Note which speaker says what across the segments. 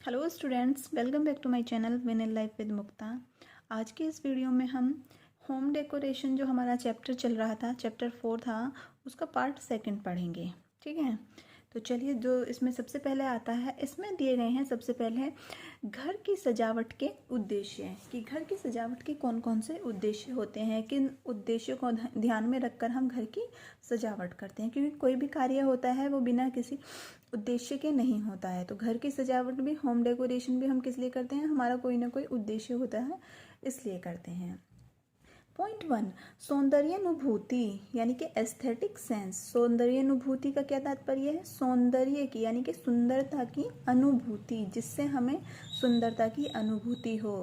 Speaker 1: Hello students, welcome back to my channel win in life with Mukta. आज के इस video में हम होम डेकोरेशन जो हमारा चैप्टर चल रहा था, चैप्टर 4 था, उसका पार्ट 2 पढ़ेंगे। ठीक है, तो चलिए, जो इसमें सबसे पहले आता है, इसमें दिए गए हैं सबसे पहले घर की सजावट के उद्देश्य, कि घर की सजावट के कौन कौन से उद्देश्य होते हैं, किन उद्देश्यों को ध्यान में रखकर हम घर की सजावट करते हैं। क्योंकि कोई भी कार्य होता है वो बिना किसी उद्देश्य के नहीं होता है। तो घर की सजावट भी, होम डेकोरेशन भी हम किस लिए करते हैं? हमारा कोई ना कोई उद्देश्य होता है, इसलिए करते हैं। पॉइंट 1, सौंदर्यानुभूति यानी कि एस्थेटिक सेंस। सौंदर्यानुभूति का क्या तात्पर्य है? सौंदर्य की यानी कि सुंदरता की अनुभूति, जिससे हमें सुंदरता की अनुभूति हो।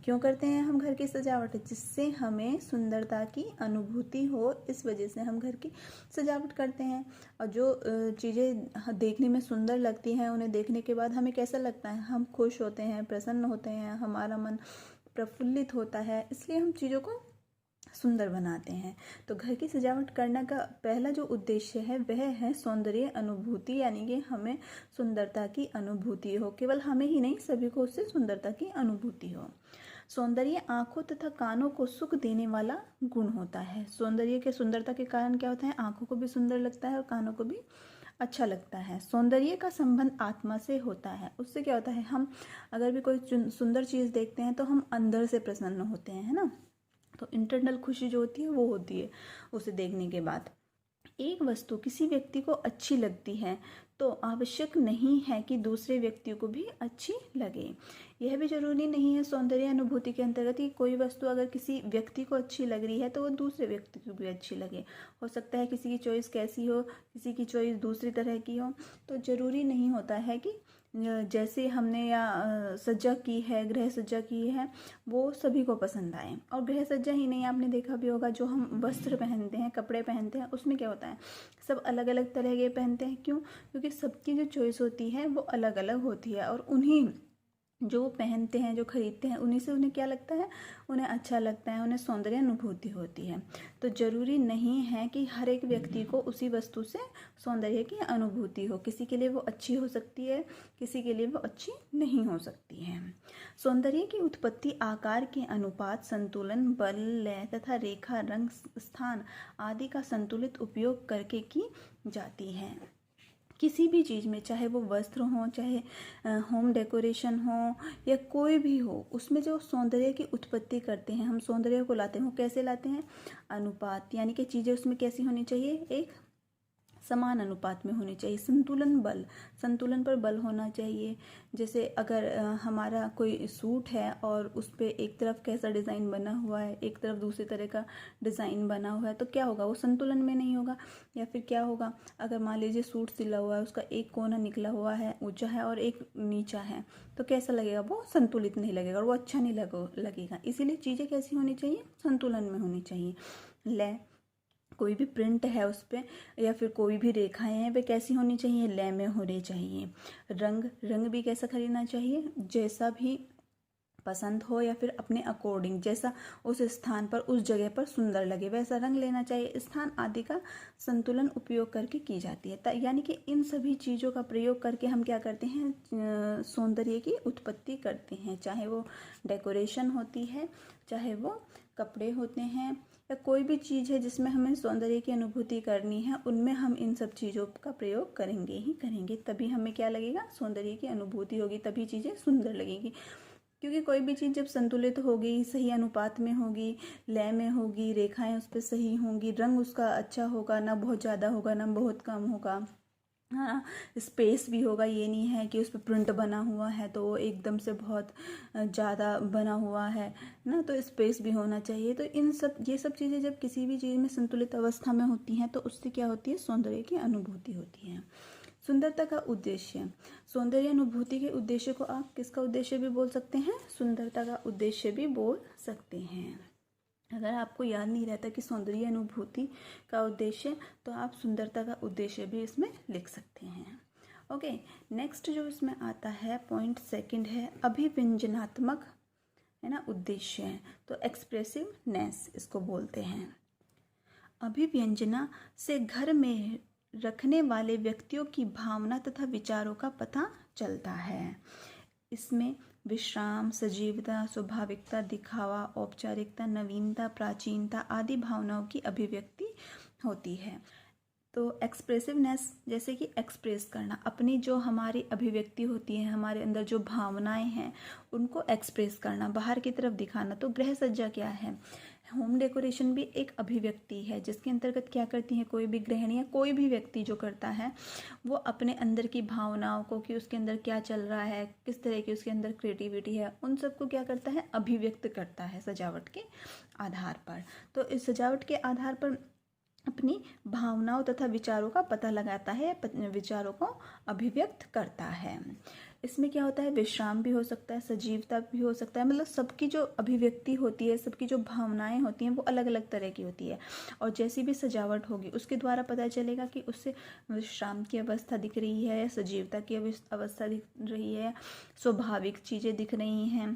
Speaker 1: क्यों करते हैं हम घर की सजावट? जिससे हमें सुंदरता की अनुभूति हो, इस वजह से हम घर की सजावट करते हैं। और जो चीज़ें देखने में सुंदर लगती हैं, उन्हें देखने के बाद हमें कैसा लगता है? हम खुश होते हैं, प्रसन्न होते हैं, हमारा मन प्रफुल्लित होता है, इसलिए हम चीज़ों को सुंदर बनाते हैं। तो घर की सजावट करने का पहला जो उद्देश्य है वह है सौंदर्य अनुभूति, यानी कि हमें सुंदरता की अनुभूति हो। केवल हमें ही नहीं, सभी को उससे सुंदरता की अनुभूति हो। सौंदर्य आंखों तथा कानों को सुख देने वाला गुण होता है। सौंदर्य के, सुंदरता के कारण क्या होता है? आंखों को भी सुंदर लगता है और कानों को भी अच्छा लगता है। सौंदर्य का संबंध आत्मा से होता है। उससे क्या होता है? हम अगर भी कोई सुंदर चीज़ देखते हैं तो हम अंदर से प्रसन्न होते हैं, है ना। तो इंटरनल खुशी जो होती है वो होती है उसे देखने के बाद। एक वस्तु किसी व्यक्ति को अच्छी लगती है तो आवश्यक नहीं है कि दूसरे व्यक्ति को भी अच्छी लगे। यह भी जरूरी नहीं है सौंदर्य अनुभूति के अंतर्गत कि कोई वस्तु अगर किसी व्यक्ति को अच्छी लग रही है तो वो दूसरे व्यक्ति को भी अच्छी लगे। हो सकता है किसी की चॉइस कैसी हो, किसी की चॉइस दूसरी तरह की हो। तो जरूरी नहीं होता है कि जैसे हमने या सज्जा की है, गृह सज्जा की है, वो सभी को पसंद आए। और गृह सज्जा ही नहीं, आपने देखा भी होगा, जो हम वस्त्र पहनते हैं, कपड़े पहनते हैं, उसमें क्या होता है? सब अलग अलग तरह के पहनते हैं। क्यों? क्योंकि सबकी जो चॉइस होती है वो अलग अलग होती है, और उन्हीं जो पहनते हैं, जो खरीदते हैं, उन्हीं से उन्हें क्या लगता है? उन्हें अच्छा लगता है, उन्हें सौंदर्य अनुभूति होती है। तो जरूरी नहीं है कि हर एक व्यक्ति को उसी वस्तु से सौंदर्य की अनुभूति हो। किसी के लिए वो अच्छी हो सकती है, किसी के लिए वो अच्छी नहीं हो सकती है। सौंदर्य की उत्पत्ति आकार के अनुपात, संतुलन, बल, लय तथा रेखा, रंग, स्थान आदि का संतुलित उपयोग करके की जाती है। किसी भी चीज़ में, चाहे वो वस्त्र हो, चाहे होम डेकोरेशन हो, या कोई भी हो, उसमें जो सौंदर्य की उत्पत्ति करते हैं, हम सौंदर्य को लाते हैं, वो कैसे लाते हैं? अनुपात, यानी कि चीज़ें उसमें कैसी होनी चाहिए? एक समान अनुपात में होनी चाहिए। संतुलन, बल, संतुलन पर बल होना चाहिए। जैसे अगर हमारा कोई सूट है और उस पर एक तरफ कैसा डिज़ाइन बना हुआ है, एक तरफ दूसरी तरह का डिज़ाइन बना हुआ है, तो क्या होगा? वो संतुलन में नहीं होगा। या फिर क्या होगा? अगर मान लीजिए सूट सिला हुआ है, उसका एक कोना निकला हुआ है, ऊंचा है, और एक नीचा है, तो कैसा लगेगा? वो संतुलित नहीं लगेगा और वो अच्छा नहीं लगेगा। इसीलिए चीज़ें कैसी होनी चाहिए? संतुलन में होनी चाहिए। लय, कोई भी प्रिंट है उस पर, या फिर कोई भी रेखाएं हैं, वे कैसी होनी चाहिए? लय में होनी चाहिए। रंग, रंग भी कैसा खरीदना चाहिए? जैसा भी पसंद हो, या फिर अपने अकॉर्डिंग, जैसा उस स्थान पर, उस जगह पर सुंदर लगे, वैसा रंग लेना चाहिए। स्थान आदि का संतुलन उपयोग करके की जाती है। यानी कि इन सभी चीज़ों का प्रयोग करके हम क्या करते हैं? सौंदर्य की उत्पत्ति करते हैं। चाहे वो डेकोरेशन होती है, चाहे वो कपड़े होते हैं, या कोई भी चीज़ है जिसमें हमें सौंदर्य की अनुभूति करनी है, उनमें हम इन सब चीज़ों का प्रयोग करेंगे ही करेंगे। तभी हमें क्या लगेगा? सौंदर्य की अनुभूति होगी, तभी चीज़ें सुंदर लगेंगी। क्योंकि कोई भी चीज़ जब संतुलित होगी, सही अनुपात में होगी, लय में होगी, रेखाएं उस पर सही होंगी, रंग उसका अच्छा होगा, ना बहुत ज़्यादा होगा ना बहुत कम होगा, हाँ, स्पेस भी होगा। ये नहीं है कि उस पर प्रिंट बना हुआ है तो वो एकदम से बहुत ज़्यादा बना हुआ है ना, तो स्पेस भी होना चाहिए। तो ये सब चीज़ें जब किसी भी चीज़ में संतुलित अवस्था में होती हैं तो उससे क्या होती है? सौंदर्य की अनुभूति होती है। सुंदरता का उद्देश्य, सौंदर्य अनुभूति के उद्देश्य को आप किसका उद्देश्य भी बोल सकते हैं? सुंदरता का उद्देश्य भी बोल सकते हैं। अगर आपको याद नहीं रहता कि सौंदर्य अनुभूति का उद्देश्य, तो आप सुंदरता का उद्देश्य भी इसमें लिख सकते हैं। ओके, नेक्स्ट जो इसमें आता है, पॉइंट 2 है अभिव्यंजनात्मक, है ना, उद्देश्य है। तो एक्सप्रेसिवनेस इसको बोलते हैं। अभिव्यंजना से घर में रखने वाले व्यक्तियों की भावना तथा विचारों का पता चलता है। इसमें विश्राम, सजीवता, स्वाभाविकता, दिखावा, औपचारिकता, नवीनता, प्राचीनता आदि भावनाओं की अभिव्यक्ति होती है। तो एक्सप्रेसिवनेस जैसे कि एक्सप्रेस करना, अपनी जो हमारी अभिव्यक्ति होती है, हमारे अंदर जो भावनाएं हैं उनको एक्सप्रेस करना, बाहर की तरफ दिखाना। तो गृह सज्जा क्या है? होम डेकोरेशन भी एक अभिव्यक्ति है जिसके अंतर्गत क्या करती है कोई भी गृहिणी या कोई भी व्यक्ति जो करता है वो अपने अंदर की भावनाओं को, कि उसके अंदर क्या चल रहा है, किस तरह की उसके अंदर क्रिएटिविटी है, उन सबको क्या करता है, अभिव्यक्त करता है सजावट के आधार पर। तो इस सजावट के आधार पर अपनी भावनाओं तथा विचारों का पता लगाता है, विचारों को अभिव्यक्त करता है। इसमें क्या होता है, विश्राम भी हो सकता है, सजीवता भी हो सकता है, मतलब सबकी जो अभिव्यक्ति होती है, सबकी जो भावनाएं होती हैं वो अलग अलग तरह की होती है। और जैसी भी सजावट होगी उसके द्वारा पता चलेगा कि उससे विश्राम की अवस्था दिख रही है, सजीवता की अवस्था दिख रही है, स्वाभाविक चीज़ें दिख रही हैं,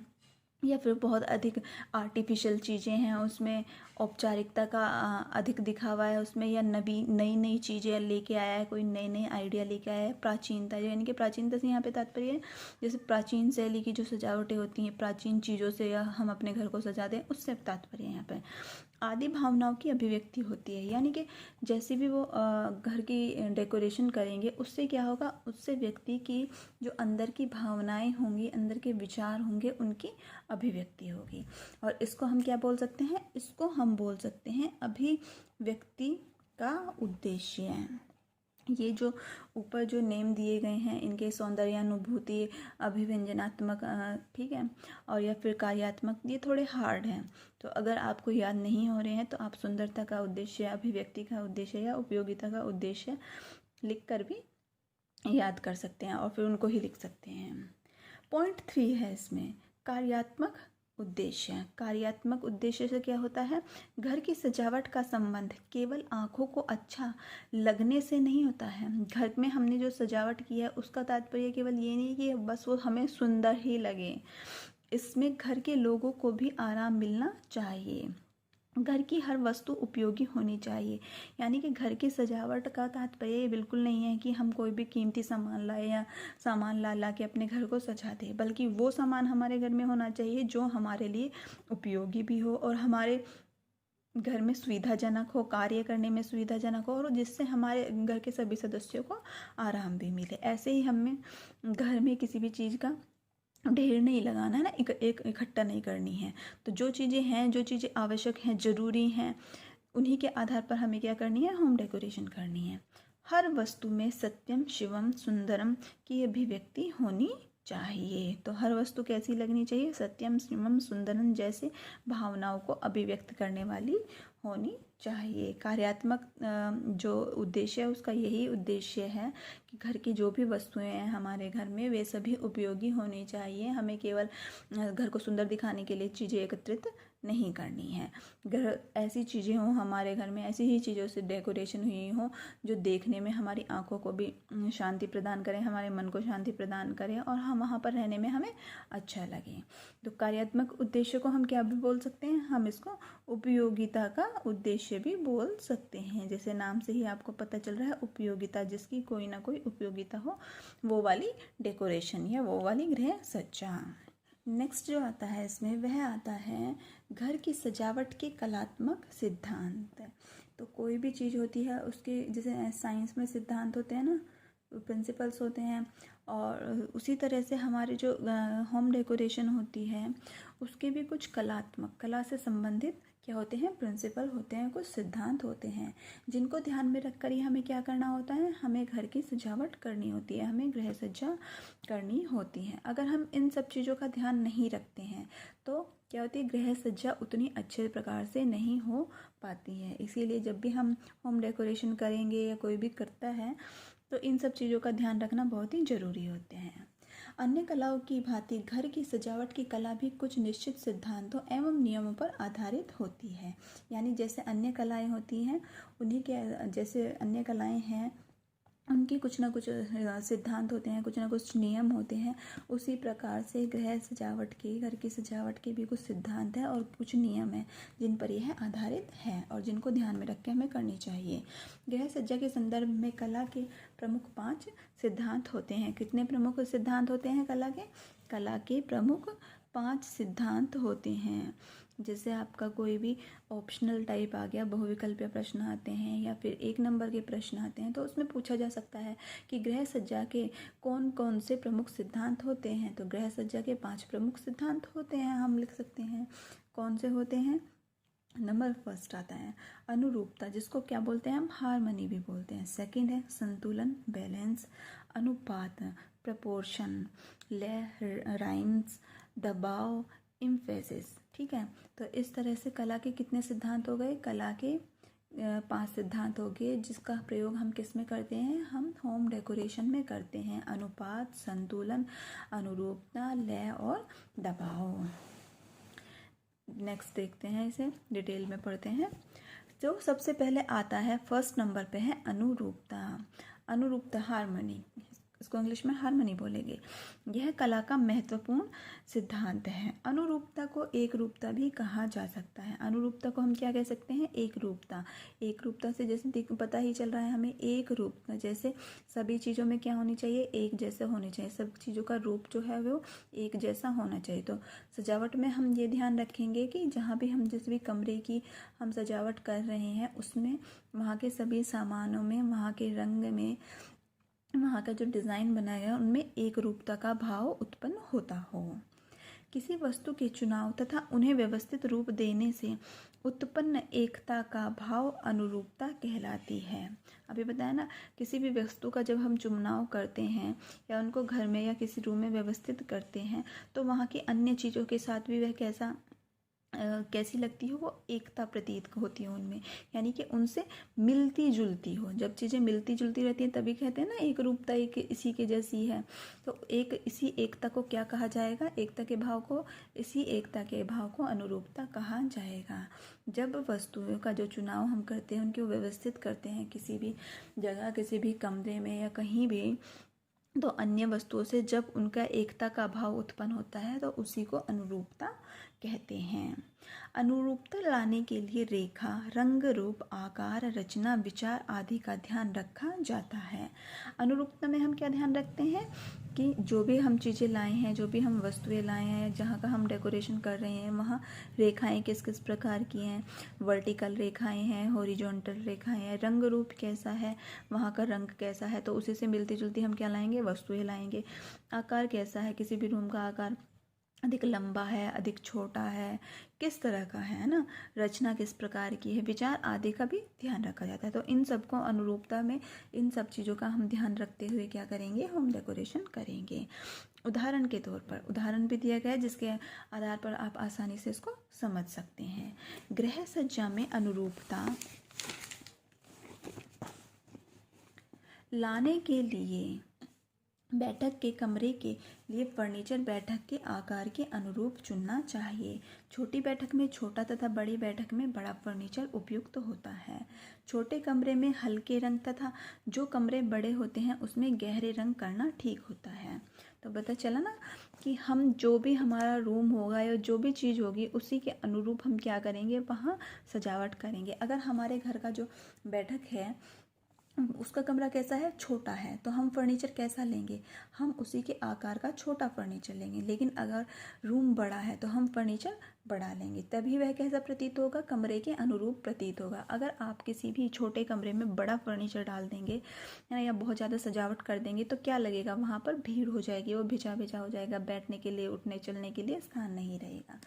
Speaker 1: या फिर बहुत अधिक आर्टिफिशियल चीज़ें हैं उसमें, औपचारिकता का अधिक दिखावा है उसमें, या नई नई चीज़ें लेके आया है, कोई नई नई आइडिया लेके आया है। प्राचीनता, यानी कि प्राचीनता से यहाँ पे तात्पर्य है जैसे प्राचीन शैली की जो सजावटें होती हैं, प्राचीन चीज़ों से या हम अपने घर को सजाते हैं, उससे तात्पर्य है यहाँ पे। आदि भावनाओं की अभिव्यक्ति होती है, यानी कि जैसे भी वो घर की डेकोरेशन करेंगे उससे क्या होगा, उससे व्यक्ति की जो अंदर की भावनाएं होंगी, अंदर के विचार होंगे, उनकी अभिव्यक्ति होगी। और इसको हम क्या बोल सकते हैं, इसको हम बोल सकते हैं अभिव्यक्ति का उद्देश्य। ये जो ऊपर जो नेम दिए गए हैं इनके सौंदर्यानुभूति, अभिव्यंजनात्मक, ठीक है, और या फिर कार्यात्मक, ये थोड़े हार्ड हैं। तो अगर आपको याद नहीं हो रहे हैं तो आप सुंदरता का उद्देश्य, अभिव्यक्ति का उद्देश्य या उपयोगिता का उद्देश्य लिख कर भी याद कर सकते हैं और फिर उनको ही लिख सकते हैं। पॉइंट 3 है इसमें कार्यात्मक उद्देश्य। कार्यात्मक उद्देश्य से क्या होता है, घर की सजावट का संबंध केवल आँखों को अच्छा लगने से नहीं होता है। घर में हमने जो सजावट की है उसका तात्पर्य केवल ये नहीं कि बस वो हमें सुंदर ही लगे, इसमें घर के लोगों को भी आराम मिलना चाहिए। घर की हर वस्तु उपयोगी होनी चाहिए, यानी कि घर की सजावट का तात्पर्य ये बिल्कुल नहीं है कि हम कोई भी कीमती सामान लाए या सामान ला के अपने घर को सजा दें, बल्कि वो सामान हमारे घर में होना चाहिए जो हमारे लिए उपयोगी भी हो और हमारे घर में सुविधाजनक हो, कार्य करने में सुविधाजनक हो, और जिससे हमारे घर के सभी सदस्यों को आराम भी मिले। ऐसे ही हमें घर में किसी भी चीज़ का ढेर नहीं लगाना है ना, एक इकट्ठा नहीं करनी है। तो जो चीज़ें हैं, जो चीज़ें आवश्यक हैं, ज़रूरी हैं, उन्हीं के आधार पर हमें क्या करनी है, होम डेकोरेशन करनी है। हर वस्तु में सत्यम शिवम सुंदरम की अभिव्यक्ति होनी चाहिए। तो हर वस्तु कैसी लगनी चाहिए, सत्यम शिवम सुंदरम जैसे भावनाओं को अभिव्यक्त करने वाली होनी चाहिए। कार्यात्मक जो उद्देश्य है उसका यही उद्देश्य है कि घर की जो भी वस्तुएं हैं हमारे घर में वे सभी उपयोगी होनी चाहिए। हमें केवल घर को सुंदर दिखाने के लिए चीज़ें एकत्रित नहीं करनी है। घर ऐसी चीज़ें हों हमारे घर में, ऐसी ही चीज़ों से डेकोरेशन हुई हो जो देखने में हमारी आंखों को भी शांति प्रदान करें, हमारे मन को शांति प्रदान करें और हम वहाँ पर रहने में हमें अच्छा लगे। तो कार्यात्मक उद्देश्य को हम क्या भी बोल सकते हैं, हम इसको उपयोगिता का उद्देश्य भी बोल सकते हैं। जैसे नाम से ही आपको पता चल रहा है उपयोगिता, जिसकी कोई ना कोई उपयोगिता हो, वो वाली डेकोरेशन या वो वाली गृह सज्जा। नेक्स्ट जो आता है इसमें वह आता है घर की सजावट के कलात्मक सिद्धांत। तो कोई भी चीज़ होती है उसके, जैसे साइंस में सिद्धांत होते हैं ना, प्रिंसिपल्स होते हैं, और उसी तरह से हमारे जो होम डेकोरेशन होती है उसके भी कुछ कलात्मक, कला से संबंधित क्या होते हैं, प्रिंसिपल होते हैं, कुछ सिद्धांत होते हैं जिनको ध्यान में रखकर ही हमें क्या करना होता है, हमें घर की सजावट करनी होती है, हमें गृह सज्जा करनी होती है। अगर हम इन सब चीज़ों का ध्यान नहीं रखते हैं तो क्या होती है, गृह सज्जा उतनी अच्छे प्रकार से नहीं हो पाती है। इसीलिए जब भी हम होम डेकोरेशन करेंगे या कोई भी करता है तो इन सब चीज़ों का ध्यान रखना बहुत ही ज़रूरी होते हैं। अन्य कलाओं की भांति घर की सजावट की कला भी कुछ निश्चित सिद्धांतों एवं नियमों पर आधारित होती है। यानी जैसे अन्य कलाएं होती हैं उन्हीं के, जैसे अन्य कलाएं हैं उनके कुछ ना कुछ सिद्धांत होते हैं, कुछ ना कुछ नियम होते हैं। उसी प्रकार से गृह सजावट के, घर की सजावट के भी कुछ सिद्धांत है और कुछ नियम है जिन पर यह आधारित है और जिनको ध्यान में रख के हमें करनी चाहिए। गृह सज्जा के संदर्भ में कला के प्रमुख 5 सिद्धांत होते हैं। कितने प्रमुख सिद्धांत होते हैं कला के? कला के प्रमुख 5 सिद्धांत होते हैं। जैसे आपका कोई भी ऑप्शनल टाइप आ गया, बहुविकल्पीय प्रश्न आते हैं या फिर 1 नंबर के प्रश्न आते हैं, तो उसमें पूछा जा सकता है कि गृह सज्जा के कौन कौन से प्रमुख सिद्धांत होते हैं। तो गृह सज्जा के 5 प्रमुख सिद्धांत होते हैं, हम लिख सकते हैं। कौन से होते हैं? नंबर फर्स्ट आता है अनुरूपता, जिसको क्या बोलते हैं हम? हार्मनी भी बोलते हैं। सेकंड है संतुलन, बैलेंस। अनुपात, प्रपोर्शन। लय, राइम्स। दबाव, इम्फेसिस। ठीक है, तो इस तरह से कला के कितने सिद्धांत हो गए? कला के 5 सिद्धांत हो गए, जिसका प्रयोग हम किस में करते हैं? हम होम डेकोरेशन में करते हैं। अनुपात, संतुलन, अनुरूपता, लय और दबाव। नेक्स्ट देखते हैं, इसे डिटेल में पढ़ते हैं। जो सबसे पहले आता है फर्स्ट नंबर पे है अनुरूपता। अनुरूपता, हार्मनी, इसको इंग्लिश में हार्मनी बोलेंगे। यह कला का महत्वपूर्ण सिद्धांत है। अनुरूपता को एक रूपता भी कहा जा सकता है। अनुरूपता को हम क्या कह सकते हैं? एक रूपता। एक रूपता से जैसे पता ही चल रहा है हमें, एक रूपता जैसे सभी चीज़ों में क्या होनी चाहिए? एक जैसे होने चाहिए। सब चीज़ों का रूप जो है वो एक जैसा होना चाहिए। तो सजावट में हम ये ध्यान रखेंगे कि जहाँ भी हम जिस भी कमरे की हम सजावट कर रहे हैं उसमें वहाँ के सभी सामानों में, वहाँ के रंग में, वहाँ का जो डिज़ाइन बनाया गया उनमें एक रूपता का भाव उत्पन्न होता हो। किसी वस्तु के चुनाव तथा उन्हें व्यवस्थित रूप देने से उत्पन्न एकता का भाव अनुरूपता कहलाती है। अभी बताया ना, किसी भी वस्तु का जब हम चुनाव करते हैं या उनको घर में या किसी रूम में व्यवस्थित करते हैं तो वहाँ की अन्य चीज़ों के साथ भी वह कैसी लगती हो? वो एकता प्रतीत होती है उनमें, यानी कि उनसे मिलती जुलती हो। जब चीज़ें मिलती जुलती रहती हैं तभी कहते हैं ना एक रूपता एक इसी के जैसी है। तो इसी एकता को क्या कहा जाएगा? एकता के भाव को, इसी एकता के भाव को अनुरूपता कहा जाएगा। जब वस्तुओं का जो चुनाव हम करते हैं, उनको व्यवस्थित करते हैं किसी भी जगह, किसी भी कमरे में या कहीं भी, तो अन्य वस्तुओं से जब उनका एकता का भाव उत्पन्न होता है तो उसी को अनुरूपता कहते हैं। अनुरूपता लाने के लिए रेखा, रंग, रूप, आकार, रचना, विचार आदि का ध्यान रखा जाता है। अनुरूपता में हम क्या ध्यान रखते हैं कि जो भी हम चीज़ें लाए हैं, जो भी हम वस्तुएं लाए हैं, जहाँ का हम डेकोरेशन कर रहे हैं, वहाँ रेखाएं किस किस प्रकार की हैं? वर्टिकल रेखाएं हैं, हॉरिजॉन्टल रेखाएं हैं। रंग रूप कैसा है, वहाँ का रंग कैसा है, तो उसी से मिलती जुलती हम क्या लाएंगे? वस्तुएं लाएंगे। आकार कैसा है, किसी भी रूम का आकार अधिक लंबा है, अधिक छोटा है, किस तरह का है ना? रचना किस प्रकार की है, विचार आदि का भी ध्यान रखा जाता है। तो इन सबको अनुरूपता में, इन सब चीज़ों का हम ध्यान रखते हुए क्या करेंगे? होम डेकोरेशन करेंगे। उदाहरण के तौर पर उदाहरण भी दिया गया है जिसके आधार पर आप आसानी से इसको समझ सकते हैं। गृह सज्जा में अनुरूपता लाने के लिए बैठक के कमरे के लिए फर्नीचर बैठक के आकार के अनुरूप चुनना चाहिए। छोटी बैठक में छोटा तथा बड़ी बैठक में बड़ा फर्नीचर उपयुक्त होता है। छोटे कमरे में हल्के रंग तथा जो कमरे बड़े होते हैं उसमें गहरे रंग करना ठीक होता है। तो पता चला ना कि हम जो भी हमारा रूम होगा या जो भी चीज़ होगी उसी के अनुरूप हम क्या करेंगे? वहाँ सजावट करेंगे। अगर हमारे घर का जो बैठक है उसका कमरा कैसा है? छोटा है, तो हम फर्नीचर कैसा लेंगे? हम उसी के आकार का छोटा फर्नीचर लेंगे। लेकिन अगर रूम बड़ा है तो हम फर्नीचर बड़ा लेंगे, तभी वह कैसा प्रतीत होगा? कमरे के अनुरूप प्रतीत होगा। अगर आप किसी भी छोटे कमरे में बड़ा फर्नीचर डाल देंगे है ना, या बहुत ज़्यादा सजावट कर देंगे तो क्या लगेगा? वहाँ पर भीड़ हो जाएगी, वो भिजा भिजा हो जाएगा, बैठने के लिए, उठने चलने के लिए स्थान नहीं रहेगा।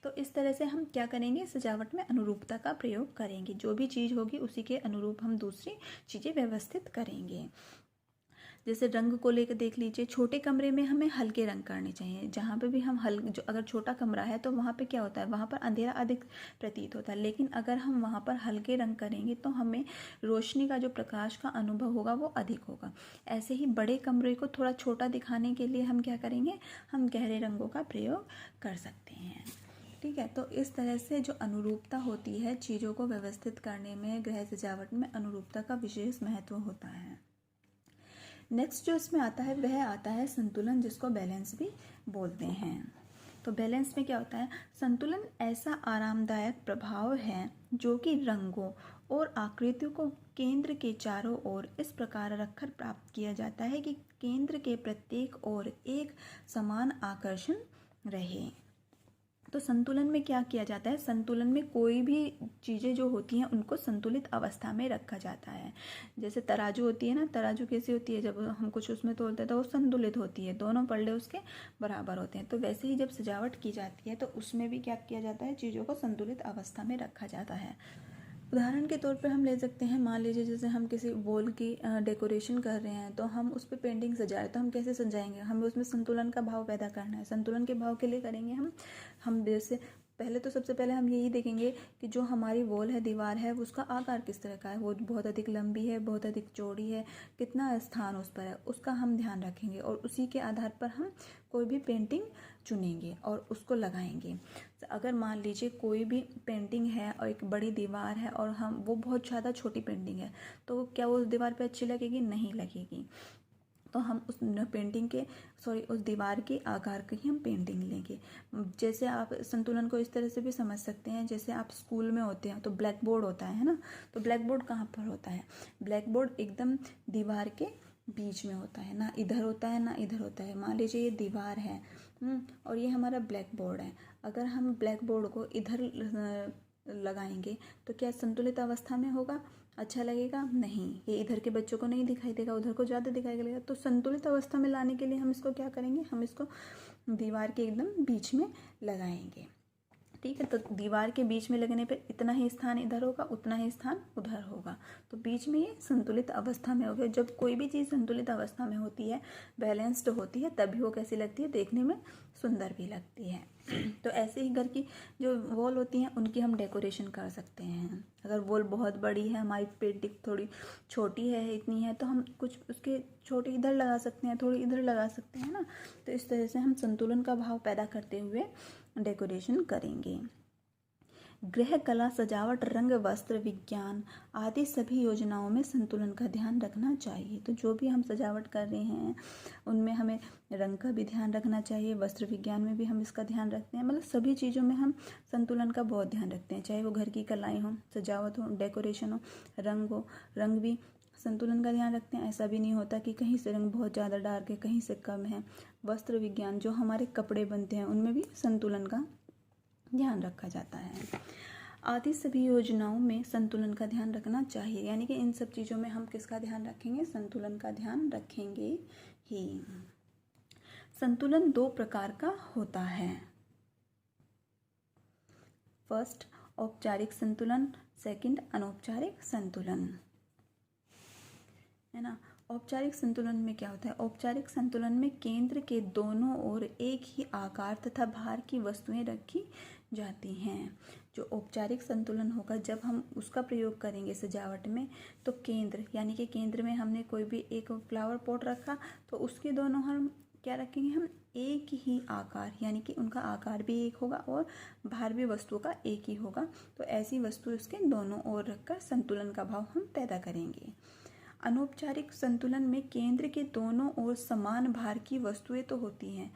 Speaker 1: तो इस तरह से हम क्या करेंगे? सजावट में अनुरूपता का प्रयोग करेंगे। जो भी चीज़ होगी उसी के अनुरूप हम दूसरी चीज़ें व्यवस्थित करेंगे। जैसे रंग को लेकर देख लीजिए, छोटे कमरे में हमें हल्के रंग करने चाहिए। जहाँ पे भी हम अगर छोटा कमरा है तो वहाँ पे क्या होता है? वहाँ पर अंधेरा अधिक प्रतीत होता है। लेकिन अगर हम वहाँ पर हल्के रंग करेंगे तो हमें रोशनी का जो प्रकाश का अनुभव होगा वो अधिक होगा। ऐसे ही बड़े कमरे को थोड़ा छोटा दिखाने के लिए हम क्या करेंगे? हम गहरे रंगों का प्रयोग कर सकते हैं। ठीक है, तो इस तरह से जो अनुरूपता होती है, चीज़ों को व्यवस्थित करने में, गृह सजावट में अनुरूपता का विशेष महत्व होता है। नेक्स्ट जो इसमें आता है वह आता है संतुलन, जिसको बैलेंस भी बोलते हैं। तो बैलेंस में क्या होता है? संतुलन ऐसा आरामदायक प्रभाव है जो कि रंगों और आकृतियों को केंद्र के चारों ओर इस प्रकार रखकर प्राप्त किया जाता है कि केंद्र के प्रत्येक ओर एक समान आकर्षण रहे। तो संतुलन में क्या किया जाता है? संतुलन में कोई भी चीज़ें जो होती हैं उनको संतुलित अवस्था में रखा जाता है। जैसे तराजू होती है ना, तराजू कैसी होती है? जब हम कुछ उसमें तोलते हैं तो वो संतुलित होती है, दोनों पल्ले उसके बराबर होते हैं। तो वैसे ही जब सजावट की जाती है तो उसमें भी क्या किया जाता है? चीज़ों को संतुलित अवस्था में रखा जाता है। उदाहरण के तौर पर हम ले सकते हैं, मान लीजिए जैसे हम किसी वॉल की डेकोरेशन कर रहे हैं तो हम उस पर पेंटिंग सजाएं, तो हम कैसे सजाएंगे? हमें उसमें संतुलन का भाव पैदा करना है। संतुलन के भाव के लिए करेंगे हम जैसे पहले तो सबसे पहले हम यही देखेंगे कि जो हमारी वॉल है, दीवार है, उसका आकार किस तरह का है। वो बहुत अधिक लंबी है, बहुत अधिक चौड़ी है, कितना स्थान उस पर है, उसका हम ध्यान रखेंगे और उसी के आधार पर हम कोई भी पेंटिंग चुनेंगे और उसको लगाएंगे। अगर मान लीजिए कोई भी पेंटिंग है और एक बड़ी दीवार है और हम वो बहुत ज़्यादा छोटी पेंटिंग है, तो क्या वो उस दीवार पे अच्छी लगेगी? नहीं लगेगी। तो हम उस पेंटिंग के उस दीवार के आकार की ही हम पेंटिंग लेंगे। जैसे आप संतुलन को इस तरह से भी समझ सकते हैं, जैसे आप स्कूल में होते हैं तो ब्लैक बोर्ड होता है ना, तो ब्लैक बोर्ड कहाँ पर होता है? ब्लैक बोर्ड एकदम दीवार के बीच में होता है, ना इधर होता है ना इधर होता है। मान लीजिए ये दीवार है और ये हमारा ब्लैक बोर्ड है। अगर हम ब्लैक बोर्ड को इधर लगाएंगे तो क्या संतुलित अवस्था में होगा? अच्छा लगेगा? नहीं। ये इधर के बच्चों को नहीं दिखाई देगा, उधर को ज़्यादा दिखाई देगा। तो संतुलित अवस्था में लाने के लिए हम इसको क्या करेंगे? हम इसको दीवार के एकदम बीच में लगाएंगे। ठीक है, तो दीवार के बीच में लगने पर इतना ही स्थान इधर होगा, उतना ही स्थान उधर होगा। तो बीच में ये संतुलित अवस्था में हो गया। जब कोई भी चीज़ संतुलित अवस्था में होती है, बैलेंस्ड होती है, तभी वो कैसी लगती है? देखने में सुंदर भी लगती है। तो ऐसे ही घर की जो वॉल होती हैं उनकी हम डेकोरेशन कर सकते हैं। अगर वॉल बहुत बड़ी है, हमारी पेंटिंग थोड़ी छोटी है, इतनी है, तो हम कुछ उसके छोटी इधर लगा सकते हैं, थोड़ी इधर लगा सकते हैं ना। तो इस तरह से हम संतुलन का भाव पैदा करते हुए डेकोरेशन करेंगे। गृह कला, सजावट, रंग, वस्त्र, विज्ञान आदि सभी योजनाओं में संतुलन का ध्यान रखना चाहिए। तो जो भी हम सजावट कर रहे हैं उनमें हमें रंग का भी ध्यान रखना चाहिए, वस्त्र विज्ञान में भी हम इसका ध्यान रखते हैं। मतलब सभी चीज़ों में हम संतुलन का बहुत ध्यान रखते हैं, चाहे वो घर की कलाएँ हों, सजावट हो, डेकोरेशन हो, रंग हो। रंग भी संतुलन का ध्यान रखते हैं। ऐसा भी नहीं होता कि कहीं से रंग बहुत ज़्यादा डार्क है, कहीं से कम है। वस्त्र विज्ञान, जो हमारे कपड़े बनते हैं उनमें भी संतुलन का ध्यान रखा जाता है। आदि सभी योजनाओं में संतुलन का ध्यान रखना चाहिए, यानी कि इन सब चीज़ों में हम किसका ध्यान रखेंगे? संतुलन का ध्यान रखेंगे ही। संतुलन दो प्रकार का होता है। फर्स्ट, औपचारिक संतुलन, सेकंड, अनौपचारिक संतुलन, है ना। औपचारिक संतुलन में क्या होता है? औपचारिक संतुलन में केंद्र के दोनों ओर एक ही आकार तथा भार की वस्तुएं रखी जाती हैं। जो औपचारिक संतुलन होगा, जब हम उसका प्रयोग करेंगे सजावट में, तो केंद्र यानी कि केंद्र में हमने कोई भी एक फ्लावर पॉट रखा तो उसके दोनों हम क्या रखेंगे? हम एक ही आकार, यानी कि उनका आकार भी एक होगा और भार भी वस्तु का एक ही होगा। तो ऐसी वस्तु उसके दोनों ओर रखकर संतुलन का भाव हम पैदा करेंगे। अनौपचारिक संतुलन में केंद्र के दोनों ओर समान भार की वस्तुएं तो होती हैं,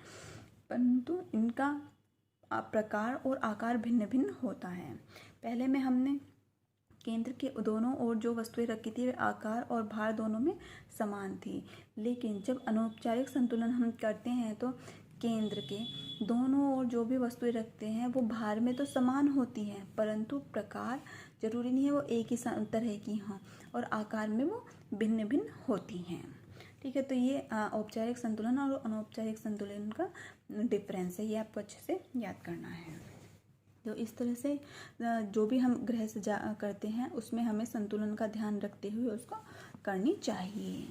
Speaker 1: परंतु इनका प्रकार और आकार भिन्न भिन्न होता है। पहले में हमने केंद्र के दोनों ओर जो वस्तुएं रखी थी वे आकार और भार दोनों में समान थी, लेकिन जब अनौपचारिक संतुलन हम करते हैं तो केंद्र के दोनों ओर जो भी वस्तुएं रखते हैं वो भार में तो समान होती हैं, परंतु प्रकार जरूरी नहीं है वो एक ही तरह की हों और आकार में वो भिन्न भिन्न होती हैं। ठीक है, तो ये औपचारिक संतुलन और अनौपचारिक संतुलन का डिफरेंस है, ये आपको अच्छे से याद करना है। तो इस तरह से जो भी हम गृह सजा करते हैं उसमें हमें संतुलन का ध्यान रखते हुए उसको करनी चाहिए।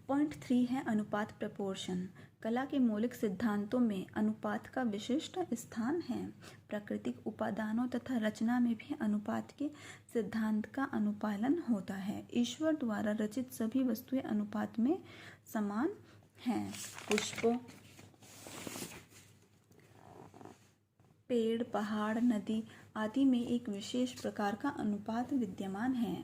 Speaker 1: पॉइंट 3 है अनुपात, प्रपोर्शन। कला के मौलिक सिद्धांतों में अनुपात का विशिष्ट स्थान है। प्राकृतिक उपादानों तथा रचना में भी अनुपात के सिद्धांत का अनुपालन होता है। ईश्वर द्वारा रचित सभी वस्तुएं अनुपात में समान हैं। पुष्पों, पेड़, पहाड़, नदी आदि में एक विशेष प्रकार का अनुपात विद्यमान है।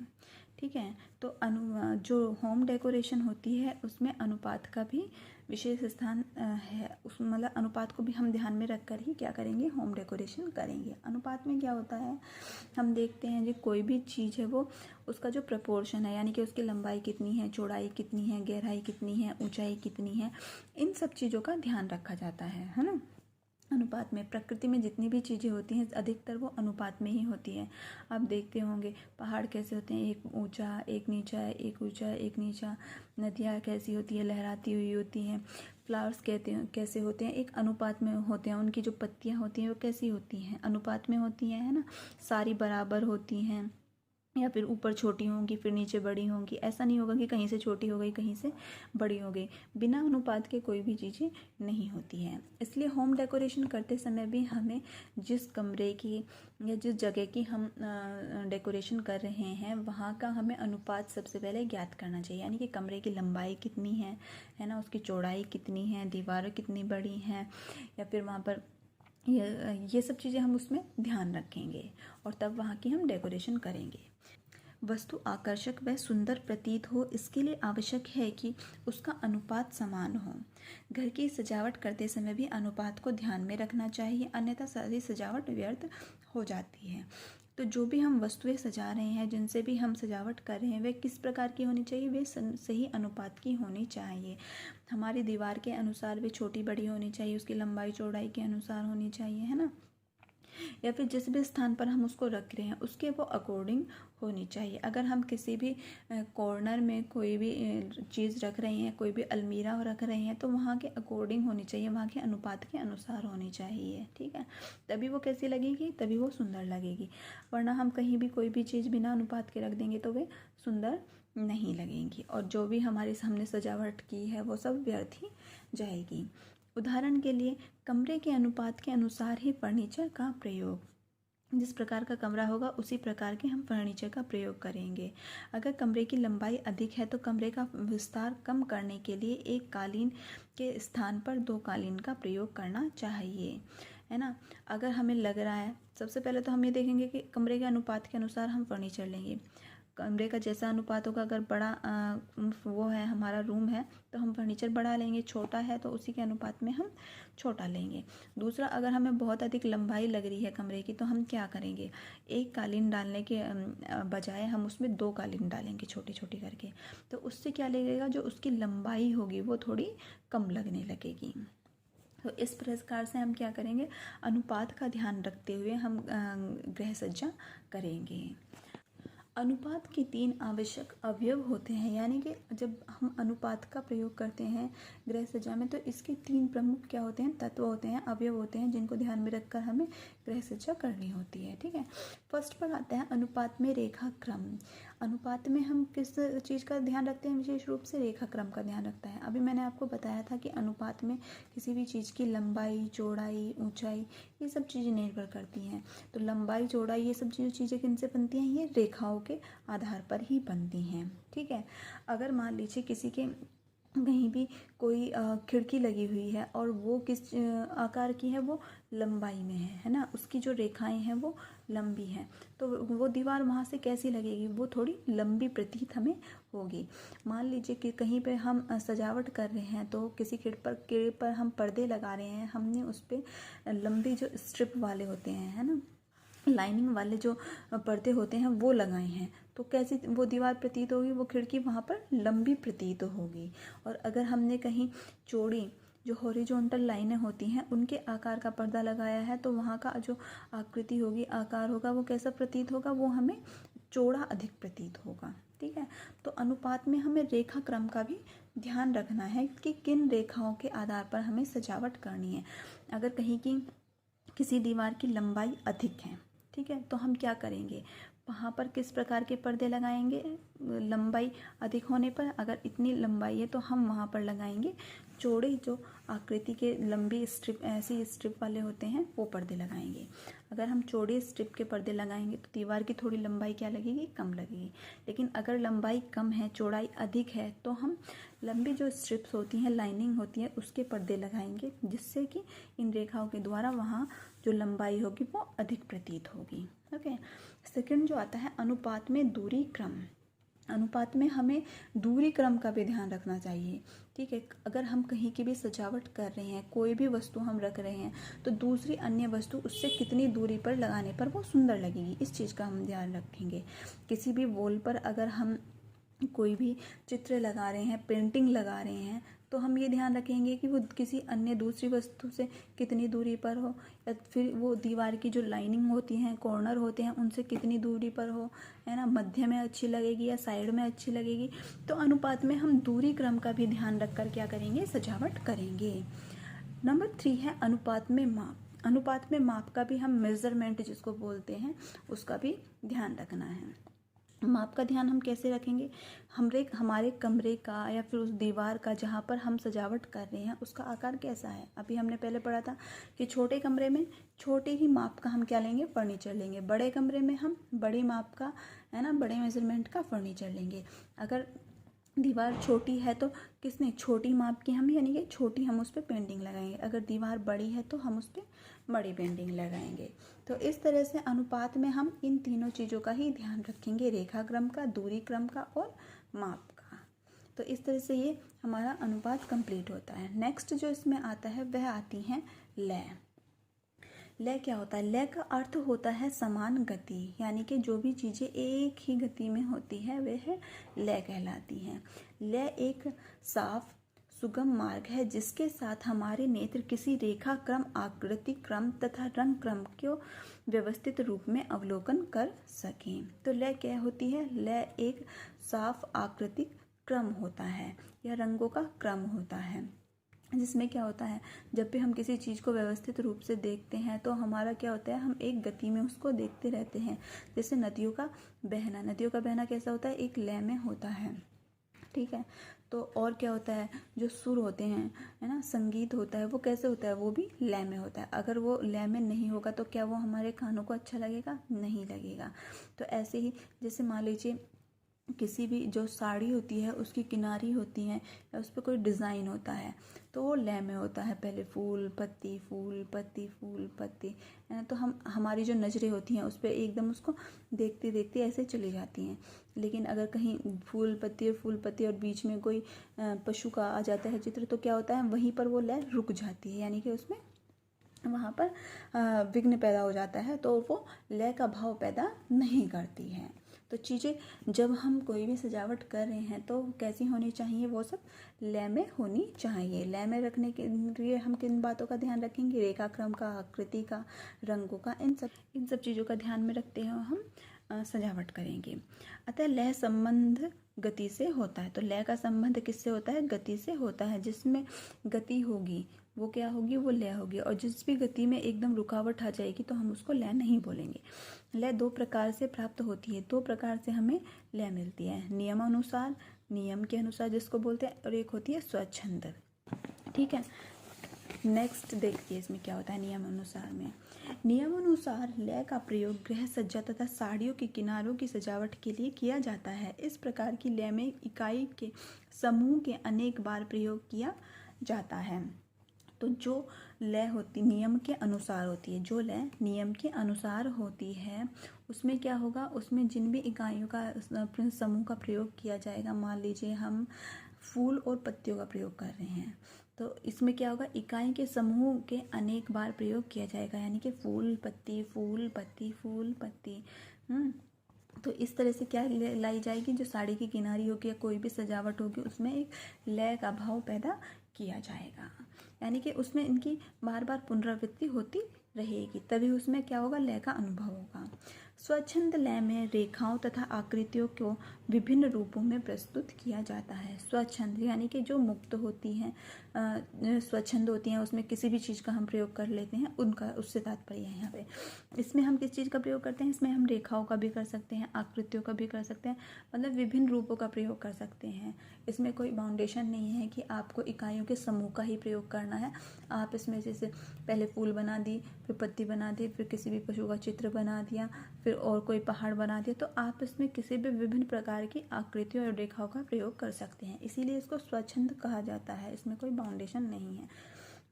Speaker 1: ठीक है, तो जो होम डेकोरेशन होती है उसमें अनुपात का भी विशेष स्थान है। उस मतलब अनुपात को भी हम ध्यान में रख कर ही क्या करेंगे, होम डेकोरेशन करेंगे। अनुपात में क्या होता है, हम देखते हैं जो कोई भी चीज़ है वो उसका जो प्रपोर्शन है, यानी कि उसकी लंबाई कितनी है, चौड़ाई कितनी है, गहराई कितनी है, ऊंचाई कितनी है, इन सब चीज़ों का ध्यान रखा जाता है ना। अनुपात में प्रकृति में जितनी भी चीज़ें होती हैं अधिकतर वो अनुपात में ही होती हैं। आप देखते होंगे पहाड़ कैसे होते हैं, एक ऊंचा एक नीचा, एक ऊंचा एक नीचा। नदियाँ कैसी होती है, लहराती हुई होती हैं। फ्लावर्स कहते हैं कैसे होते हैं, एक अनुपात में होते हैं। उनकी जो पत्तियाँ होती हैं वो कैसी होती हैं, अनुपात में होती हैं, है ना। सारी बराबर होती हैं, या फिर ऊपर छोटी होंगी फिर नीचे बड़ी होंगी। ऐसा नहीं होगा कि कहीं से छोटी हो गई कहीं से बड़ी हो गई। बिना अनुपात के कोई भी चीज़ें नहीं होती हैं। इसलिए होम डेकोरेशन करते समय भी हमें जिस कमरे की या जिस जगह की हम डेकोरेशन कर रहे हैं वहाँ का हमें अनुपात सबसे पहले ज्ञात करना चाहिए। यानी कि कमरे की लंबाई कितनी है ना, उसकी चौड़ाई कितनी है, दीवारें कितनी बड़ी हैं, या फिर वहाँ पर ये सब चीज़ें हम उसमें ध्यान रखेंगे और तब वहाँ की हम डेकोरेशन करेंगे। वस्तु आकर्षक व सुंदर प्रतीत हो इसके लिए आवश्यक है कि उसका अनुपात समान हो। घर की सजावट करते समय भी अनुपात को ध्यान में रखना चाहिए, अन्यथा सारी सजावट व्यर्थ हो जाती है। तो जो भी हम वस्तुएं सजा रहे हैं, जिनसे भी हम सजावट कर रहे हैं, वे किस प्रकार की होनी चाहिए, वे सही अनुपात की होनी चाहिए। हमारी दीवार के अनुसार वे छोटी बड़ी होनी चाहिए, उसकी लंबाई चौड़ाई के अनुसार होनी चाहिए, है ना। या फिर जिस भी स्थान पर हम उसको रख रहे हैं उसके वो अकॉर्डिंग होनी चाहिए। अगर हम किसी भी कॉर्नर में कोई भी चीज़ रख रहे हैं, कोई भी अलमीरा रख रहे हैं, तो वहाँ के अकॉर्डिंग होनी चाहिए, वहाँ के अनुपात के अनुसार होनी चाहिए, ठीक है। तभी वो कैसी लगेगी, तभी वो सुंदर लगेगी। वरना हम कहीं भी कोई भी चीज़ बिना अनुपात के रख देंगे तो वे सुंदर नहीं लगेंगी, और जो भी हमारे सामने सजावट की है वो सब व्यर्थ ही जाएगी। उदाहरण के लिए कमरे के अनुपात के अनुसार ही फर्नीचर का प्रयोग, जिस प्रकार का कमरा होगा उसी प्रकार के हम फर्नीचर का प्रयोग करेंगे। अगर कमरे की लंबाई अधिक है तो कमरे का विस्तार कम करने के लिए एक कालीन के स्थान पर 2 कालीन का प्रयोग करना चाहिए, है ना। अगर हमें लग रहा है, सबसे पहले तो हम ये देखेंगे कि कमरे के अनुपात के अनुसार हम फर्नीचर लेंगे। कमरे का जैसा अनुपात होगा, अगर बड़ा वो है हमारा रूम है तो हम फर्नीचर बड़ा लेंगे, छोटा है तो उसी के अनुपात में हम छोटा लेंगे। दूसरा, अगर हमें बहुत अधिक लंबाई लग रही है कमरे की तो हम क्या करेंगे, एक कालीन डालने के बजाय हम उसमें 2 कालीन डालेंगे छोटी छोटी करके। तो उससे क्या लगेगा, जो उसकी लंबाई होगी वो थोड़ी कम लगने लगेगी। तो इस प्रकार से हम क्या करेंगे, अनुपात का ध्यान रखते हुए हम गृह सज्जा करेंगे। अनुपात के 3 आवश्यक अवयव होते हैं, यानी कि जब हम अनुपात का प्रयोग करते हैं गृह सज्जा में तो इसके 3 प्रमुख क्या होते हैं, तत्व होते हैं, अवयव होते हैं, जिनको ध्यान में रखकर हमें गृह सज्जा करनी होती है, ठीक है। फर्स्ट पर आता है अनुपात में रेखा क्रम। अनुपात में हम किस चीज़ का ध्यान रखते हैं, विशेष रूप से रेखा क्रम का ध्यान रखता है। अभी मैंने आपको बताया था कि अनुपात में किसी भी चीज़ की लंबाई चौड़ाई ऊंचाई ये सब चीज़ें निर्भर करती हैं। तो लंबाई चौड़ाई ये सब चीज़ें किनसे बनती हैं, ये रेखाओं के आधार पर ही बनती हैं, ठीक है। अगर मान लीजिए किसी के कहीं भी कोई खिड़की लगी हुई है और वो किस आकार की है, वो लंबाई में है ना, उसकी जो रेखाएं हैं वो लंबी हैं, तो वो दीवार वहाँ से कैसी लगेगी, वो थोड़ी लंबी प्रतीत हमें होगी। मान लीजिए कि कहीं पे हम सजावट कर रहे हैं तो किसी खिड़की पर हम पर्दे लगा रहे हैं, हमने उस पर लंबी जो स्ट्रिप वाले होते हैं, है ना, लाइनिंग वाले जो पर्दे होते हैं वो लगाए हैं, तो कैसी वो दीवार प्रतीत होगी, वो खिड़की वहाँ पर लंबी प्रतीत होगी। और अगर हमने कहीं चौड़ी जो हॉरिजॉन्टल लाइनें होती हैं उनके आकार का पर्दा लगाया है तो वहाँ का जो आकृति होगी, आकार होगा, वो कैसा प्रतीत होगा, वो हमें चौड़ा अधिक प्रतीत होगा, ठीक है। तो अनुपात में हमें रेखा क्रम का भी ध्यान रखना है कि किन रेखाओं के आधार पर हमें सजावट करनी है। अगर कहीं की किसी दीवार की लंबाई अधिक है, ठीक है, तो हम क्या करेंगे, वहाँ पर किस प्रकार के पर्दे लगाएंगे, लंबाई अधिक होने पर अगर इतनी लंबाई है तो हम वहाँ पर लगाएंगे चौड़े जो आकृति के लंबी स्ट्रिप, ऐसी स्ट्रिप वाले होते हैं वो पर्दे लगाएंगे। अगर हम चौड़े स्ट्रिप के पर्दे लगाएंगे तो दीवार की थोड़ी लंबाई क्या लगेगी, कम लगेगी। लेकिन अगर लंबाई कम है चौड़ाई अधिक है तो हम लंबी जो स्ट्रिप्स होती हैं, लाइनिंग होती है, उसके पर्दे लगाएंगे, जिससे कि इन रेखाओं के द्वारा वहाँ जो लंबाई होगी वो अधिक प्रतीत होगी, ओके। सेकंड जो आता है अनुपात में दूरी क्रम। अनुपात में हमें दूरी क्रम का भी ध्यान रखना चाहिए। ठीक है, अगर हम कहीं की भी सजावट कर रहे हैं, कोई भी वस्तु हम रख रहे हैं, तो दूसरी अन्य वस्तु उससे कितनी दूरी पर लगाने पर वो सुंदर लगेगी, इस चीज़ का हम ध्यान रखेंगे। किसी भी वॉल पर अगर हम कोई भी चित्र लगा रहे हैं, पेंटिंग लगा रहे हैं, तो हम ये ध्यान रखेंगे कि वो किसी अन्य दूसरी वस्तु से कितनी दूरी पर हो, या फिर वो दीवार की जो लाइनिंग होती हैं, कॉर्नर होते हैं, उनसे कितनी दूरी पर हो, है ना, मध्य में अच्छी लगेगी या साइड में अच्छी लगेगी। तो अनुपात में हम दूरी क्रम का भी ध्यान रखकर क्या करेंगे, सजावट करेंगे। नंबर 3 है अनुपात में माप। अनुपात में माप का भी हम मेजरमेंट जिसको बोलते हैं, उसका भी ध्यान रखना है। माप का ध्यान हम कैसे रखेंगे, हमारे कमरे का या फिर उस दीवार का जहाँ पर हम सजावट कर रहे हैं उसका आकार कैसा है। अभी हमने पहले पढ़ा था कि छोटे कमरे में छोटे ही माप का हम क्या लेंगे, फर्नीचर लेंगे। बड़े कमरे में हम बड़े माप का, है ना, बड़े मेजरमेंट का फर्नीचर लेंगे। अगर दीवार छोटी है तो किसने, छोटी माप की हम, यानी कि छोटी हम उस पर पेंटिंग लगाएंगे। अगर दीवार बड़ी है तो हम उस पर बड़ी पेंटिंग लगाएंगे। तो इस तरह से अनुपात में हम इन तीनों चीज़ों का ही ध्यान रखेंगे, रेखा क्रम का, दूरी क्रम का और माप का। तो इस तरह से ये हमारा अनुपात कंप्लीट होता है। नेक्स्ट जो इसमें आता है वह आती हैं लय। लय क्या होता है, लय का अर्थ होता है समान गति, यानी कि जो भी चीज़ें एक ही गति में होती है वह लय कहलाती हैं। लय एक साफ सुगम मार्ग है जिसके साथ हमारे नेत्र किसी रेखा क्रम, आकृति क्रम तथा रंग क्रम को व्यवस्थित रूप में अवलोकन कर सकें। तो लय क्या होती है, लय एक साफ आकृतिक क्रम होता है या रंगों का क्रम होता है, जिसमें क्या होता है, जब भी हम किसी चीज़ को व्यवस्थित रूप से देखते हैं तो हमारा क्या होता है, हम एक गति में उसको देखते रहते हैं। जैसे नदियों का बहना, नदियों का बहना कैसा होता है, एक लय में होता है। ठीक है, तो और क्या होता है, जो सुर होते हैं, है ना, संगीत होता है, वो कैसे होता है, वो भी लय में होता है। अगर वो लय में नहीं होगा तो क्या वो हमारे कानों को अच्छा लगेगा, नहीं लगेगा। तो ऐसे ही जैसे मान लीजिए किसी भी जो साड़ी होती है उसकी किनारी होती हैं या उस पर कोई डिज़ाइन होता है तो वो लय में होता है, पहले फूल पत्ती फूल पत्ती फूल पत्ती, है ना। तो हमारी जो नज़रें होती हैं उस पर एकदम उसको देखते देखते ऐसे चली जाती हैं। लेकिन अगर कहीं फूल पत्ती और बीच में कोई पशु का आ जाता है चित्र, तो क्या होता है, वहीं पर वो लय रुक जाती है, यानी कि उसमें वहाँ पर विघ्न पैदा हो जाता है, तो वो लय का भाव पैदा नहीं करती है। तो चीज़ें जब हम कोई भी सजावट कर रहे हैं तो कैसी होनी चाहिए, वो सब लय में होनी चाहिए। लय में रखने के लिए हम किन बातों का ध्यान रखेंगे, रेखा क्रम का, आकृति का, रंगों का, इन सब चीज़ों का ध्यान में रखते हुए हम सजावट करेंगे। अतः लय संबंध गति से होता है। तो लय का संबंध किससे होता है, गति से होता है। जिसमें गति होगी वो क्या होगी, वो लय होगी। और जिस भी गति में एकदम रुकावट आ जाएगी तो हम उसको लय नहीं बोलेंगे। लय दो प्रकार से प्राप्त होती है, दो प्रकार से हमें लय मिलती है, नियमानुसार, नियम के अनुसार जिसको बोलते हैं, और एक होती है स्वच्छंद। ठीक है, नेक्स्ट देखिए इसमें क्या होता है नियम अनुसार में। नियम अनुसार लय का प्रयोग गृह सज्जा तथा साड़ियों के किनारों की सजावट के लिए किया जाता है। इस प्रकार की लय में इकाई के समूह के अनेक बार प्रयोग किया जाता है। तो जो लय होती नियम के अनुसार होती है, जो लय नियम के अनुसार होती है उसमें क्या होगा, उसमें जिन भी इकाइयों का समूह का प्रयोग किया जाएगा, मान लीजिए हम फूल और पत्तियों का प्रयोग कर रहे हैं, तो इसमें क्या होगा, इकाई के समूह के अनेक बार प्रयोग किया जाएगा, यानी कि फूल पत्ती फूल पत्ती फूल पत्ती। तो इस तरह से क्या लाई जाएगी, जो साड़ी की किनारी होगी या कोई भी सजावट होगी उसमें एक लय का भाव पैदा किया जाएगा, यानी कि उसमें इनकी बार बार पुनरावृत्ति होती रहेगी, तभी उसमें क्या होगा, लय का अनुभव होगा। स्वच्छंद लय में रेखाओं तथा आकृतियों को विभिन्न रूपों में प्रस्तुत किया जाता है। स्वच्छंद यानी कि जो मुक्त होती हैं, स्वच्छंद होती हैं, उसमें किसी भी चीज़ का हम प्रयोग कर लेते हैं, उनका उससे तात्पर्य है यहाँ पे। इसमें हम किस चीज़ का प्रयोग करते हैं, इसमें हम रेखाओं का भी कर सकते हैं, आकृतियों का भी कर सकते हैं, मतलब विभिन्न रूपों का प्रयोग कर सकते हैं। इसमें कोई बाउंडेशन नहीं है कि आपको इकाइयों के समूह का ही प्रयोग करना है। आप इसमें जैसे पहले फूल बना दी, फिर पत्ती बना दी, फिर किसी भी पशु का चित्र बना दिया, फिर और कोई पहाड़ बना दिया, तो आप इसमें किसी भी विभिन्न प्रकार की आकृतियों और रेखाओं का प्रयोग कर सकते हैं। इसीलिए इसको स्वच्छंद कहा जाता है, इसमें कोई बाउंडेशन नहीं है।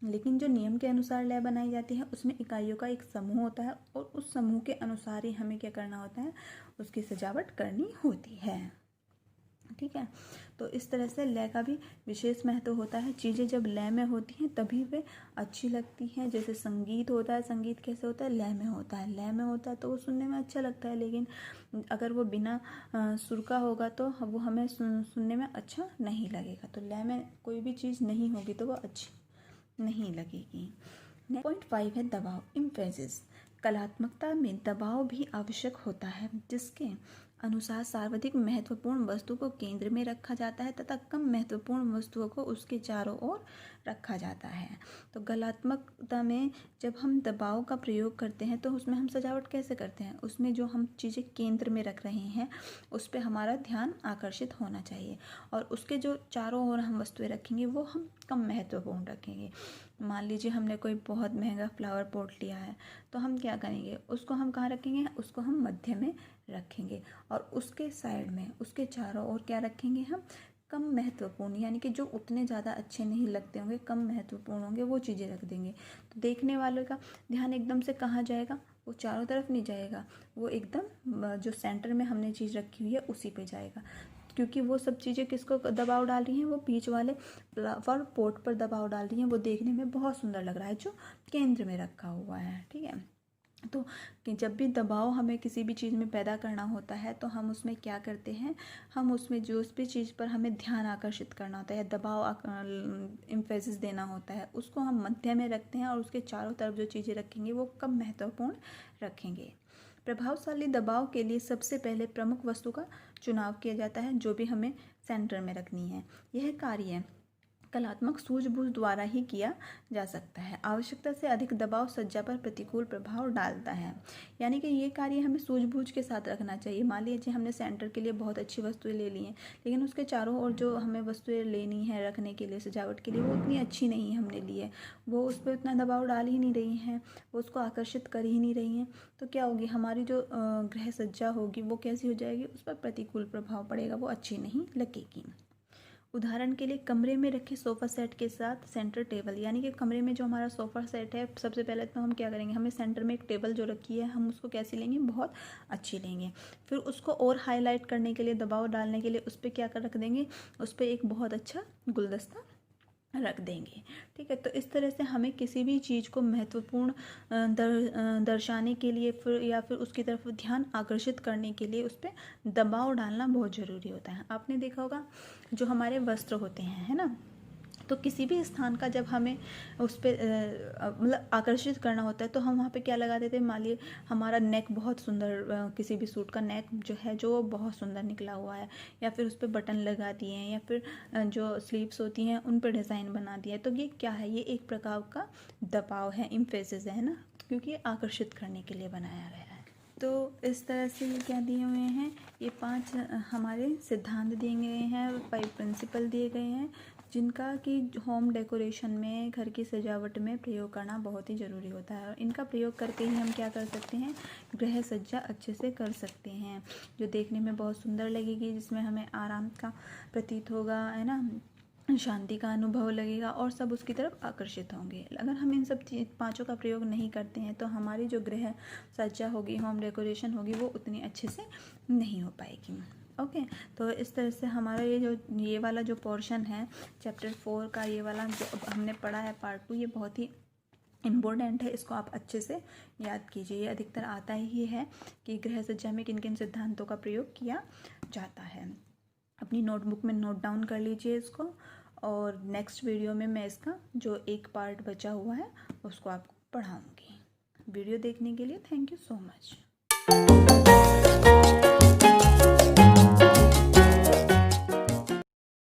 Speaker 1: लेकिन जो नियम के अनुसार लय बनाई जाती है उसमें इकाइयों का एक समूह होता है और उस समूह के अनुसार ही हमें क्या करना होता है, उसकी सजावट करनी होती है। ठीक है। तो इस तरह से लय का भी विशेष महत्व होता है। चीज़ें जब लय में होती हैं तभी वे अच्छी लगती हैं। जैसे संगीत होता है, संगीत कैसे होता है, लय में होता है। लय में होता है तो वो सुनने में अच्छा लगता है, लेकिन अगर वो बिना सुर का होगा तो वो हमें सुनने में अच्छा नहीं लगेगा। तो लय में कोई भी चीज़ नहीं होगी तो वो अच्छी नहीं लगेगी। पॉइंट 5 है दबाव, इम्फेसिस। कलात्मकता में दबाव भी आवश्यक होता है, जिसके अनुसार सर्वाधिक महत्वपूर्ण वस्तु को केंद्र में रखा जाता है तथा कम महत्वपूर्ण वस्तुओं को उसके चारों ओर रखा जाता है। तो कलात्मकता में जब हम दबाव का प्रयोग करते हैं तो उसमें हम सजावट कैसे करते हैं, उसमें जो हम चीज़ें केंद्र में रख रहे हैं उस पर हमारा ध्यान आकर्षित होना चाहिए, और उसके जो चारों ओर हम वस्तुएं रखेंगे वो हम कम महत्वपूर्ण रखेंगे। मान लीजिए हमने कोई बहुत महंगा फ्लावर पॉट लिया है, तो हम क्या करेंगे, उसको हम कहाँ रखेंगे, उसको हम मध्य में रखेंगे, और उसके साइड में उसके चारों ओर क्या रखेंगे, हम कम महत्वपूर्ण, यानी कि जो उतने ज़्यादा अच्छे नहीं लगते होंगे, कम महत्वपूर्ण होंगे, वो चीज़ें रख देंगे। तो देखने वाले का ध्यान एकदम से कहाँ जाएगा, वो चारों तरफ नहीं जाएगा, वो एकदम जो सेंटर में हमने चीज़ रखी हुई है उसी पे जाएगा, क्योंकि वो सब चीज़ें किसको दबाव डाल रही हैं, वो बीच वाले फ्लावर पॉट पर दबाव डाल रही हैं। वो देखने में बहुत सुंदर लग रहा है जो केंद्र में रखा हुआ है, ठीक है। तो जब भी दबाव हमें किसी भी चीज़ में पैदा करना होता है तो हम उसमें क्या करते हैं, हम उसमें जो उस भी चीज़ पर हमें ध्यान आकर्षित करना होता है, दबाव एम्फेसिस देना होता है, उसको हम मध्य में रखते हैं और उसके चारों तरफ जो चीज़ें रखेंगे वो कम महत्वपूर्ण रखेंगे। प्रभावशाली दबाव के लिए सबसे पहले प्रमुख वस्तु का चुनाव किया जाता है, जो भी हमें सेंटर में रखनी है। यह कार्य कलात्मक सूझबूझ द्वारा ही किया जा सकता है। आवश्यकता से अधिक दबाव सज्जा पर प्रतिकूल प्रभाव डालता है, यानी कि ये कार्य हमें सूझबूझ के साथ रखना चाहिए। मान लीजिए हमने सेंटर के लिए बहुत अच्छी वस्तुएं ले ली हैं, लेकिन उसके चारों ओर जो हमें वस्तुएं लेनी है रखने के लिए, सजावट के लिए, वो उतनी अच्छी नहीं है हमने ली है, वो उस पर उतना दबाव डाल ही नहीं रही हैं, वो उसको आकर्षित कर ही नहीं रही हैं, तो क्या होगी, हमारी जो गृह सज्जा होगी वो कैसी हो जाएगी, उस पर प्रतिकूल प्रभाव पड़ेगा, वो अच्छी नहीं लगेगी। उदाहरण के लिए कमरे में रखे सोफ़ा सेट के साथ सेंटर टेबल, यानी कि कमरे में जो हमारा सोफ़ा सेट है, सबसे पहले तो हम क्या करेंगे, हमें सेंटर में एक टेबल जो रखी है हम उसको कैसी लेंगे, बहुत अच्छी लेंगे। फिर उसको और हाईलाइट करने के लिए, दबाव डालने के लिए उस पर क्या कर रख देंगे, उस पर एक बहुत अच्छा गुलदस्ता रख देंगे, ठीक है। तो इस तरह से हमें किसी भी चीज़ को महत्वपूर्ण दर्शाने के लिए या फिर उसकी तरफ ध्यान आकर्षित करने के लिए उस पर दबाव डालना बहुत ज़रूरी होता है। आपने देखा होगा जो हमारे वस्त्र होते हैं, है ना, तो किसी भी स्थान का जब हमें उस पर मतलब आकर्षित करना होता है तो हम वहाँ पे क्या लगा देते हैं, मान लीजिए हमारा नेक बहुत सुंदर, किसी भी सूट का नेक जो है जो बहुत सुंदर निकला हुआ है, या फिर उस पर बटन लगा दिए हैं, या फिर जो स्लीव्स होती हैं उन पर डिज़ाइन बना दिया है, तो ये क्या है, ये एक प्रकार का दबाव है, इम्फेसिस है ना, क्योंकि आकर्षित करने के लिए बनाया गया है। तो इस तरह से ये क्या दिए हुए हैं, ये 5 हमारे सिद्धांत दिए गए हैं, 5 प्रिंसिपल दिए गए हैं, जिनका कि होम डेकोरेशन में, घर की सजावट में प्रयोग करना बहुत ही ज़रूरी होता है, और इनका प्रयोग करके ही हम क्या कर सकते हैं, गृह सज्जा अच्छे से कर सकते हैं, जो देखने में बहुत सुंदर लगेगी, जिसमें हमें आराम का प्रतीत होगा, है ना, शांति का अनुभव लगेगा, और सब उसकी तरफ आकर्षित होंगे। अगर हम इन सब पाँचों का प्रयोग नहीं करते हैं तो हमारी जो गृह सज्जा होगी, होम डेकोरेशन होगी, वो उतनी अच्छे से नहीं हो पाएगी। ओके, तो इस तरह से हमारा ये वाला जो पोर्शन है चैप्टर 4 का, ये वाला जो हमने पढ़ा है पार्ट 2, ये बहुत ही इम्पोर्टेंट है, इसको आप अच्छे से याद कीजिए। ये अधिकतर आता ही है कि गृह सज्जा में किन किन सिद्धांतों का प्रयोग किया जाता है। अपनी नोटबुक में नोट डाउन कर लीजिए इसको, और नेक्स्ट वीडियो में मैं इसका जो एक पार्ट बचा हुआ है उसको आपको पढ़ाऊँगी। वीडियो देखने के लिए थैंक यू सो मच।